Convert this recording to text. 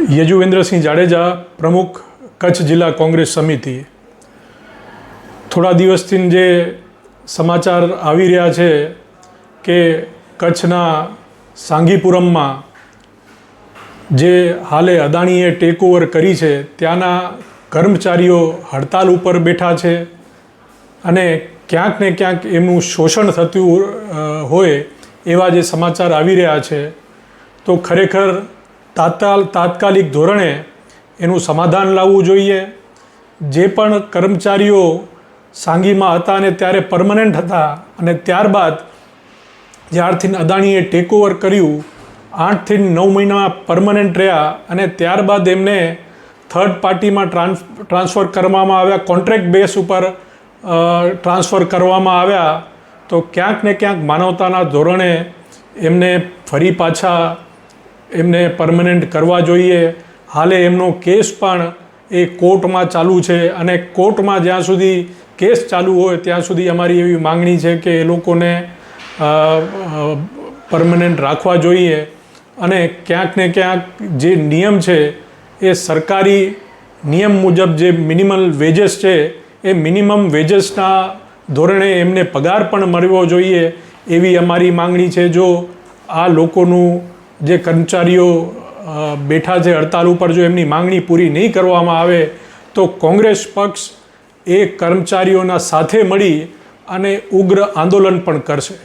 યજુવેન્દ્રસિંહ જાડેજા, પ્રમુખ કચ્છ જિલ્લા કોંગ્રેસ સમિતિ। થોડા દિવસથી જે સમાચાર આવી રહ્યા છે કે કચ્છના સાંગીપુરમમાં જે હાલે અદાણીએ ટેકઓવર કરી છે ત્યાંના કર્મચારીઓ હડતાલ ઉપર બેઠા છે અને ક્યાંક ને ક્યાંક એમનું શોષણ થતું હોય એવા જે સમાચાર આવી રહ્યા છે, તો ખરેખર તાત્કાલિક ધોરણે એનું સમાધાન લાવવું જોઈએ। જે પણ કર્મચારીઓ સાંગીમાં હતા અને ત્યારે પરમનન્ટ હતા અને ત્યારબાદ જ્યારથી અદાણીએ ટેકઓવર કર્યું 8 થી 9 મહિના પરમનન્ટ રહ્યા અને ત્યારબાદ એમને થર્ડ પાર્ટીમાં ટ્રાન્સફર કરવામાં આવ્યા, કોન્ટ્રાક્ટ બેઝ ઉપર ટ્રાન્સફર કરવામાં આવ્યા। તો ક્યાંક ને ક્યાંક માનવતાના ધોરણે એમને ફરી પાછા એમને પરમનન્ટ કરવા જોઈએ। હાલે એમનો કેસ પણ એ કોર્ટમાં ચાલુ છે અને કોર્ટમાં જ્યાં સુધી કેસ ચાલુ હોય ત્યાં સુધી અમારી એવી માંગણી છે કે એ લોકોને પરમનન્ટ રાખવા જોઈએ અને ક્યાંક ને ક્યાંક જે નિયમ છે એ સરકારી નિયમ મુજબ જે મિનિમમ વેજીસ છે એ મિનિમમ વેજીસના ધોરણે એમને પગાર પણ મળવો જોઈએ એવી અમારી માંગણી છે। જો આ લોકોનું જે કર્મચારીઓ બેઠા છે હડતાલ ઉપર, જો એમની માંગણી પૂરી નહીં કરવામાં આવે તો કોંગ્રેસ પક્ષ એ કર્મચારીઓના સાથે મળી અને ઉગ્ર આંદોલન પણ કરશે।